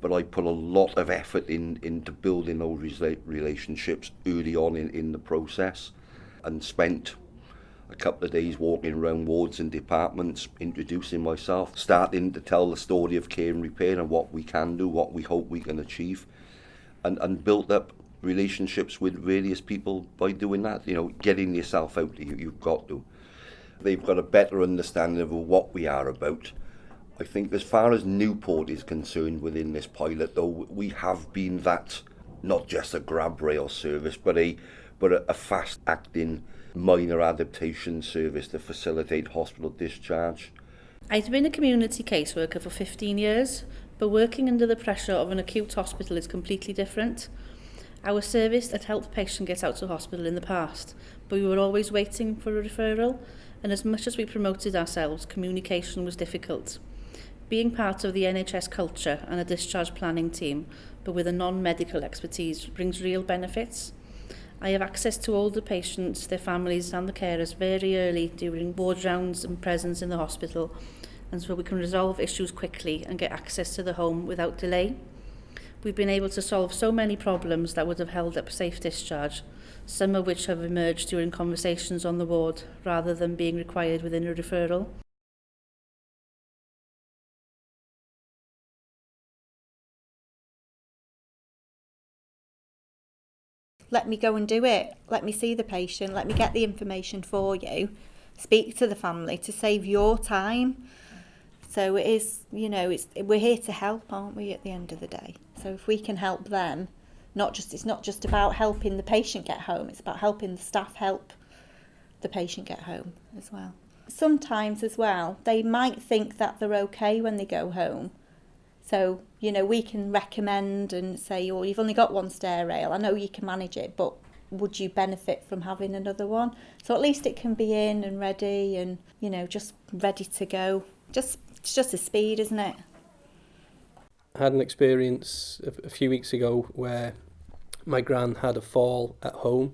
but I put a lot of effort into building those relationships early on in the process, and spent a couple of days walking around wards and departments, introducing myself, starting to tell the story of care and repair and what we can do, what we hope we can achieve, and built up relationships with various people by doing that. You know, getting yourself out there, you've got to. They've got a better understanding of what we are about. I think as far as Newport is concerned within this pilot, though, we have been that, not just a grab rail service, but a fast-acting minor adaptation service to facilitate hospital discharge. I'd been a community caseworker for 15 years, but working under the pressure of an acute hospital is completely different. Our service had helped patients get out of hospital in the past, but we were always waiting for a referral, and as much as we promoted ourselves, communication was difficult. Being part of the NHS culture and a discharge planning team, but with a non-medical expertise, brings real benefits. I have access to older patients, their families and the carers very early during ward rounds and presence in the hospital, and so we can resolve issues quickly and get access to the home without delay. We've been able to solve so many problems that would have held up safe discharge, some of which have emerged during conversations on the ward rather than being required within a referral. Let me go and do it. Let me see the patient. Let me get the information for you. Speak to the family to save your time. So it is, you know, we're here to help, aren't we, at the end of the day? So if we can help them, it's not just about helping the patient get home, it's about helping the staff help the patient get home as well. Sometimes as well, they might think that they're okay when they go home. So, you know, we can recommend and say, oh, you've only got one stair rail. I know you can manage it, but would you benefit from having another one? So at least it can be in and ready and, you know, just ready to go. It's just a speed, isn't it? I had an experience a few weeks ago where my gran had a fall at home,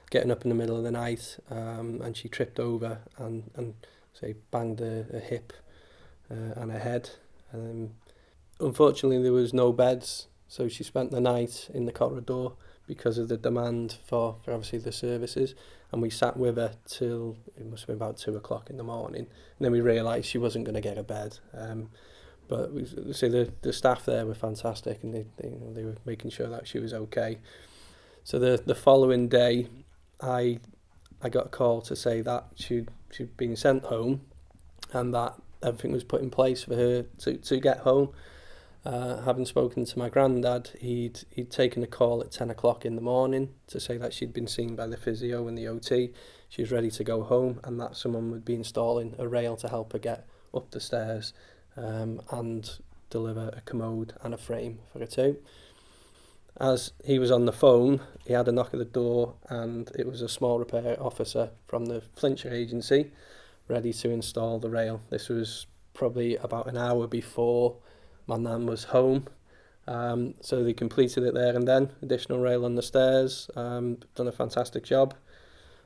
getting up in the middle of the night, and she tripped over and say banged a hip and a head. Unfortunately, there was no beds, so she spent the night in the corridor because of the demand for obviously the services, and we sat with her till it must have been about 2 o'clock in the morning, and then we realised she wasn't going to get a bed. But the staff there were fantastic, and they were making sure that she was okay. So the following day, I got a call to say that she'd been sent home, and that everything was put in place for her to get home. Having spoken to my granddad, he'd taken a call at 10 o'clock in the morning to say that she'd been seen by the physio and the OT. She was ready to go home, and that someone would be installing a rail to help her get up the stairs and deliver a commode and a frame for her too. As he was on the phone, he had a knock at the door, and it was a small repair officer from the Flintshire agency ready to install the rail. This was probably about an hour before my nan was home, so they completed it there and then. Additional rail on the stairs, done a fantastic job,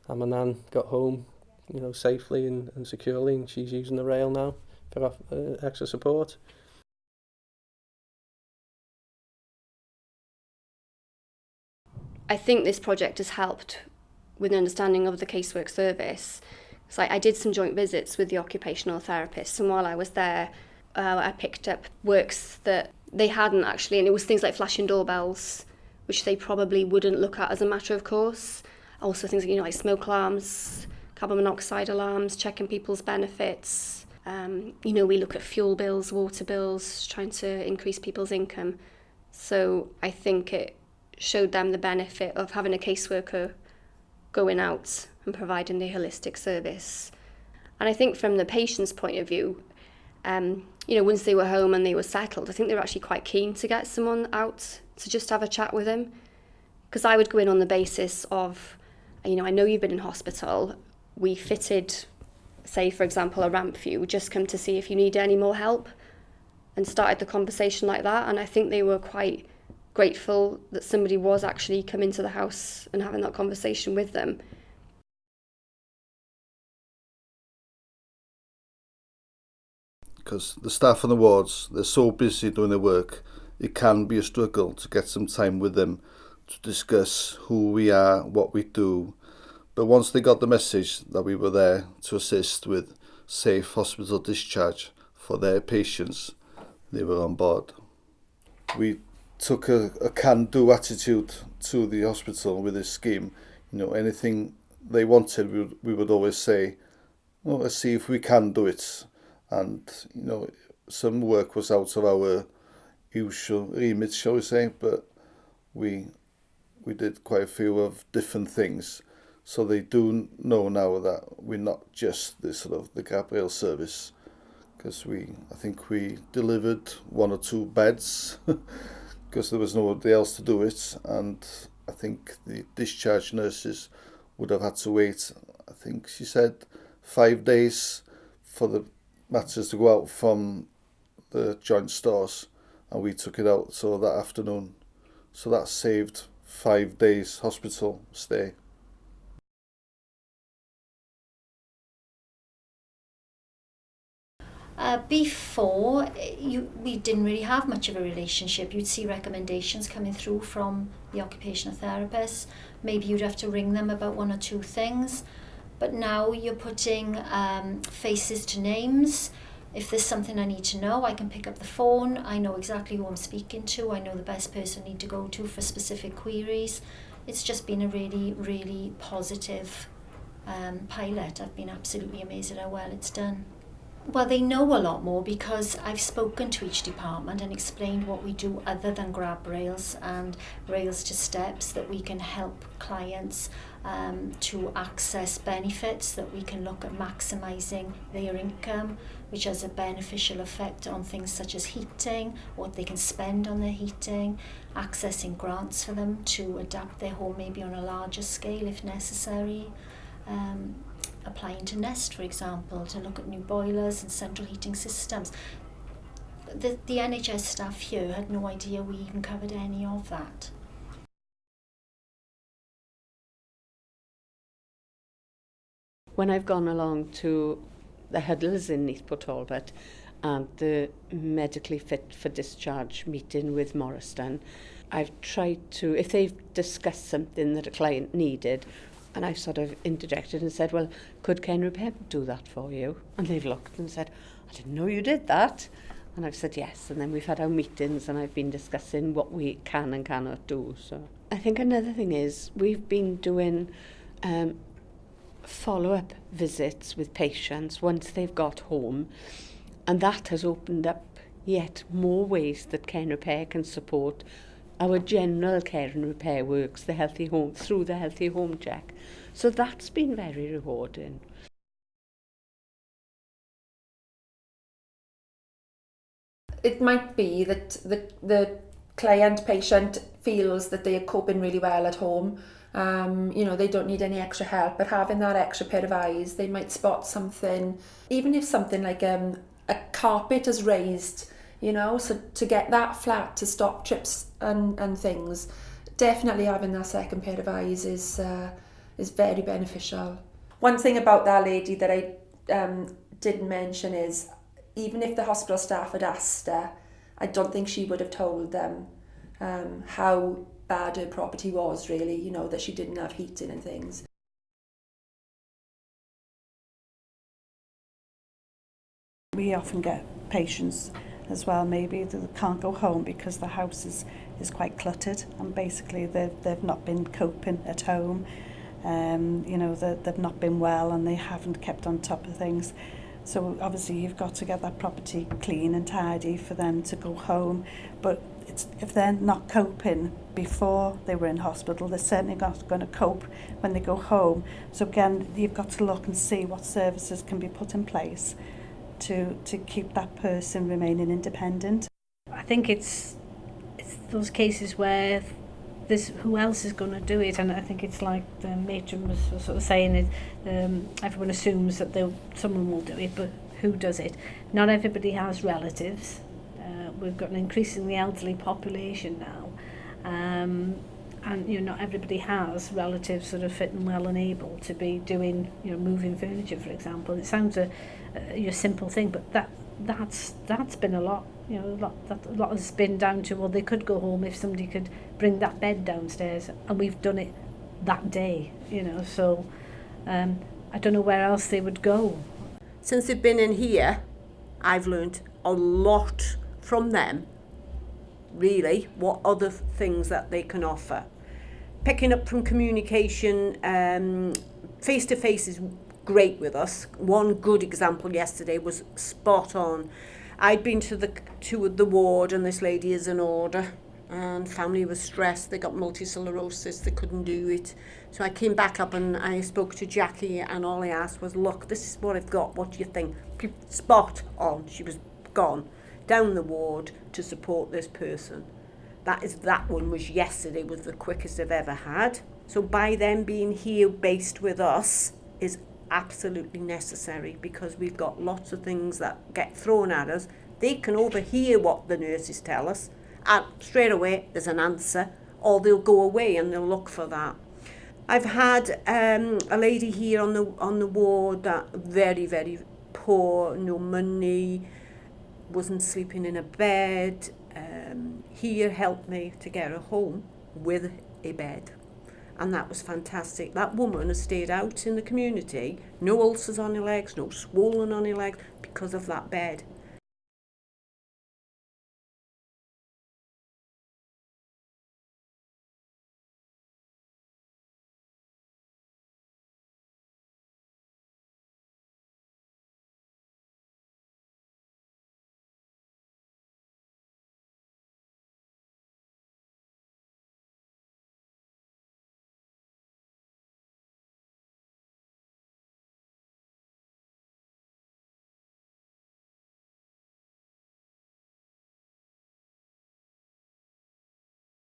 and my nan got home, you know, safely and securely, and she's using the rail now for extra support. I think this project has helped with an understanding of the casework service. So I did some joint visits with the occupational therapists, and while I was there, I picked up works that they hadn't actually, and it was things like flashing doorbells, which they probably wouldn't look at as a matter of course. Also things like, like smoke alarms, carbon monoxide alarms, checking people's benefits. We look at fuel bills, water bills, trying to increase people's income. So I think it showed them the benefit of having a caseworker going out and providing the holistic service. And I think from the patient's point of view, once they were home and they were settled, I think they were actually quite keen to get someone out to just have a chat with them. Because I would go in on the basis of, I know you've been in hospital, we fitted, say, for example, a ramp for you, just come to see if you need any more help, and started the conversation like that. And I think they were quite grateful that somebody was actually coming to the house and having that conversation with them. Because the staff on the wards, they're so busy doing their work, it can be a struggle to get some time with them to discuss who we are, what we do. But once they got the message that we were there to assist with safe hospital discharge for their patients, they were on board. We took a can-do attitude to the hospital with this scheme. You know, anything they wanted, we would always say, "Oh, let's see if we can do it." And, you know, some work was out of our usual remit, shall we say, but we did quite a few of different things. So they do know now that we're not just the Gabriel service, because I think we delivered 1 or 2 beds because there was nobody else to do it, and I think the discharge nurses would have had to wait, I think she said, 5 days for the matters to go out from the joint stores, and we took it out so that afternoon. So that saved 5 days hospital stay. Before, we didn't really have much of a relationship. You'd see recommendations coming through from the occupational therapists. Maybe you'd have to ring them about 1 or 2 things. But now you're putting faces to names. If there's something I need to know, I can pick up the phone. I know exactly who I'm speaking to. I know the best person I need to go to for specific queries. It's just been a really, really positive pilot. I've been absolutely amazed at how well it's done. Well, they know a lot more because I've spoken to each department and explained what we do other than grab rails and rails to steps, that we can help clients to access benefits, that we can look at maximising their income, which has a beneficial effect on things such as heating, what they can spend on their heating, accessing grants for them to adapt their home maybe on a larger scale if necessary. Applying to Nest, for example, to look at new boilers and central heating systems. The NHS staff here had no idea we even covered any of that. When I've gone along to the huddles in Newport Talbot and the medically fit for discharge meeting with Morriston, I've tried to, if they've discussed something that a client needed, and I've sort of interjected and said, well, could Care Repair do that for you? And they've looked and said, I didn't know you did that. And I've said yes. And then we've had our meetings and I've been discussing what we can and cannot do. So I think another thing is we've been doing follow-up visits with patients once they've got home. And that has opened up yet more ways that Care Repair can support our general care and repair works, the healthy home, through the healthy home check. So that's been very rewarding. It might be that the client, patient feels that they are coping really well at home. You know, they don't need any extra help, but having that extra pair of eyes, they might spot something, even if something like a carpet is raised, you know, so to get that flat to stop trips and things, definitely having that second pair of eyes is very beneficial. One thing about that lady that I didn't mention is, even if the hospital staff had asked her, I don't think she would have told them how bad her property was, really, you know, that she didn't have heating and things. We often get patients as well, maybe that can't go home because the house is quite cluttered, and basically they've not been coping at home. You know, they've not been well and they haven't kept on top of things. So obviously you've got to get that property clean and tidy for them to go home. But if they're not coping before they were in hospital, they're certainly not going to cope when they go home. So again, you've got to look and see what services can be put in place to keep that person remaining independent. I think it's those cases where there's who else is going to do it, and I think it's like the matron was sort of saying it. Everyone assumes that someone will do it, but who does it? Not everybody has relatives. We've got an increasingly elderly population now, and you know, not everybody has relatives that are fit and well and able to be doing, you know, moving furniture, for example. It sounds a simple thing, but that's been a lot, You know, a lot has been down to, well, they could go home if somebody could bring that bed downstairs, and we've done it that day, you know, so I don't know where else they would go. Since they've been in here, I've learnt a lot from them, really, what other things that they can offer. Picking up from communication, face-to-face is great with us. One good example yesterday was spot on. I'd been to the ward, and this lady is in order, and family was stressed. They got multisclerosis, they couldn't do it. So I came back up and I spoke to Jacquie, and all I asked was, look, this is what I've got, what do you think? Spot on. She was gone down the ward to support this person. That one was yesterday, was the quickest I've ever had. So by them being here based with us is absolutely necessary, because we've got lots of things that get thrown at us. They can overhear what the nurses tell us, and straight away there's an answer, or they'll go away and they'll look for that. I've had a lady here on the ward that very, very poor, no money, wasn't sleeping in a bed. Here helped me to get her home with a bed. And that was fantastic. That woman has stayed out in the community, no ulcers on her legs, no swollen on her legs, because of that bed.